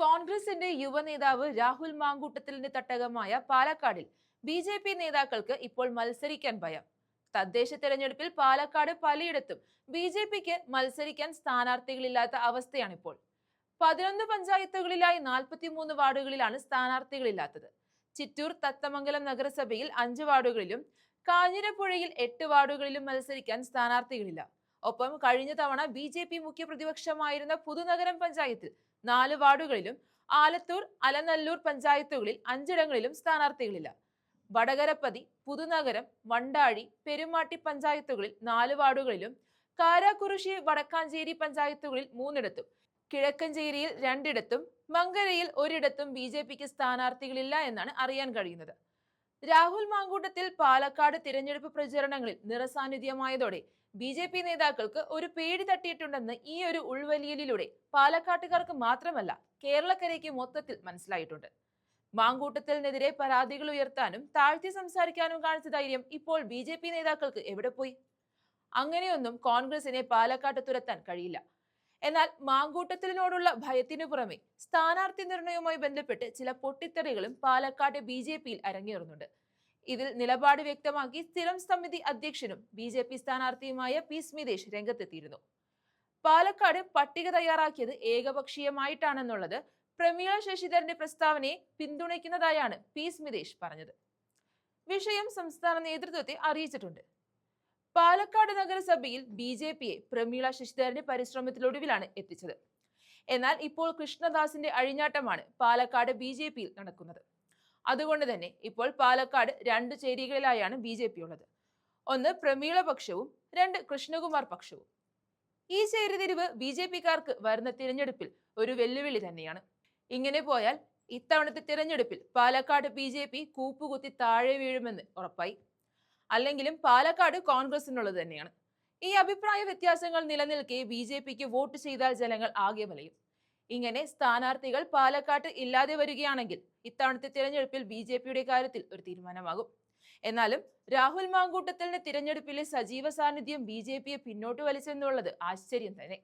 കോൺഗ്രസിന്റെ യുവനേതാവ് രാഹുൽ മാങ്കൂട്ടത്തിലിന്റെ തട്ടകമായ പാലക്കാടിൽ ബി നേതാക്കൾക്ക് ഇപ്പോൾ മത്സരിക്കാൻ ഭയം. തദ്ദേശ തെരഞ്ഞെടുപ്പിൽ പാലക്കാട് പലയിടത്തും ബി മത്സരിക്കാൻ സ്ഥാനാർത്ഥികളില്ലാത്ത അവസ്ഥയാണിപ്പോൾ. 11 പഞ്ചായത്തുകളിലായി 43 വാർഡുകളിലാണ് സ്ഥാനാർത്ഥികളില്ലാത്തത്. ചിറ്റൂർ തത്തമംഗലം നഗരസഭയിൽ 5 വാർഡുകളിലും കാഞ്ഞിരപ്പുഴയിൽ 8 വാർഡുകളിലും മത്സരിക്കാൻ സ്ഥാനാർത്ഥികളില്ല. ഒപ്പം കഴിഞ്ഞ തവണ ബി മുഖ്യ പ്രതിപക്ഷമായിരുന്ന പുതുനഗരം പഞ്ചായത്തിൽ 4 വാർഡുകളിലും ആലത്തൂർ അലനല്ലൂർ പഞ്ചായത്തുകളിൽ 5ഇടങ്ങളിലും സ്ഥാനാർത്ഥികളില്ല. വടകരപ്പതി, പുതുനഗരം, വണ്ടാഴി, പെരുമാട്ടി പഞ്ചായത്തുകളിൽ 4 വാർഡുകളിലും കാരാക്കുറുശ്ശി വടക്കാഞ്ചേരി പഞ്ചായത്തുകളിൽ 3ഇടത്തും കിഴക്കഞ്ചേരിയിൽ 2ഇടത്തും മങ്കരയിൽ 1ഇടത്തും ബി സ്ഥാനാർത്ഥികളില്ല എന്നാണ് അറിയാൻ കഴിയുന്നത്. രാഹുൽ മാങ്കൂട്ടത്തിൽ പാലക്കാട് തിരഞ്ഞെടുപ്പ് പ്രചരണങ്ങളിൽ നിറസാന്നിധ്യമായതോടെ ബി നേതാക്കൾക്ക് ഒരു പേടി തട്ടിയിട്ടുണ്ടെന്ന് ഈ ഒരു ഉൾവലിയലിലൂടെ പാലക്കാട്ടുകാർക്ക് മാത്രമല്ല കേരളക്കരയ്ക്ക് മൊത്തത്തിൽ മനസ്സിലായിട്ടുണ്ട്. മാങ്കൂട്ടത്തിനെതിരെ പരാതികൾ ഉയർത്താനും താഴ്ത്തി സംസാരിക്കാനും കാണിച്ച ധൈര്യം ഇപ്പോൾ ബി നേതാക്കൾക്ക് എവിടെ പോയി? അങ്ങനെയൊന്നും കോൺഗ്രസിനെ പാലക്കാട്ട് തുരത്താൻ കഴിയില്ല. എന്നാൽ മാങ്കൂട്ടത്തിനോടുള്ള ഭയത്തിനു പുറമെ സ്ഥാനാർത്ഥി നിർണയവുമായി ബന്ധപ്പെട്ട് ചില പൊട്ടിത്തെറികളും പാലക്കാട് ബി അരങ്ങേറുന്നുണ്ട്. ഇതിൽ നിലപാട് വ്യക്തമാക്കി സ്ഥിരം സമിതി അധ്യക്ഷനും ബി സ്ഥാനാർത്ഥിയുമായ പി സ്മിതേഷ് രംഗത്തെത്തിയിരുന്നു. പാലക്കാട് പട്ടിക തയ്യാറാക്കിയത് ഏകപക്ഷീയമായിട്ടാണെന്നുള്ളത് പ്രമീള ശശിധരന്റെ പ്രസ്താവനയെ പിന്തുണയ്ക്കുന്നതായാണ് പി സ്മിതേഷ് പറഞ്ഞത്. വിഷയം സംസ്ഥാന നേതൃത്വത്തെ അറിയിച്ചിട്ടുണ്ട്. പാലക്കാട് നഗരസഭയിൽ ബി പ്രമീള ശശിധരന്റെ പരിശ്രമത്തിലൊടുവിലാണ് എത്തിച്ചത്. എന്നാൽ ഇപ്പോൾ കൃഷ്ണദാസിന്റെ അഴിഞ്ഞാട്ടമാണ് പാലക്കാട് ബി നടക്കുന്നത്. അതുകൊണ്ട് തന്നെ ഇപ്പോൾ പാലക്കാട് 2 ചേരികളിലായാണ് ബി ഉള്ളത്. ഒന്ന് പ്രമീള പക്ഷവും 2 കൃഷ്ണകുമാർ പക്ഷവും. ഈ ചേരിതിരിവ് ബി വരുന്ന തിരഞ്ഞെടുപ്പിൽ ഒരു വെല്ലുവിളി തന്നെയാണ്. ഇങ്ങനെ പോയാൽ ഇത്തവണത്തെ തിരഞ്ഞെടുപ്പിൽ പാലക്കാട് ബി കൂപ്പുകുത്തി താഴെ വീഴുമെന്ന് ഉറപ്പായി. അല്ലെങ്കിലും പാലക്കാട് കോൺഗ്രസിനുള്ളത് തന്നെയാണ്. ഈ അഭിപ്രായ വ്യത്യാസങ്ങൾ നിലനിൽക്കെ ബി വോട്ട് ചെയ്താൽ ജനങ്ങൾ ആകെ വലയും. ഇങ്ങനെ സ്ഥാനാർത്ഥികൾ പാലക്കാട്ട് ഇല്ലാതെ വരികയാണെങ്കിൽ ഇത്തവണത്തെ തിരഞ്ഞെടുപ്പിൽ ബി കാര്യത്തിൽ ഒരു തീരുമാനമാകും. എന്നാലും രാഹുൽ മാങ്കൂട്ടത്തിലിന്റെ തിരഞ്ഞെടുപ്പിലെ സജീവ സാന്നിധ്യം ബി പിന്നോട്ട് വലിച്ചെന്നുള്ളത് ആശ്ചര്യം തന്നെ.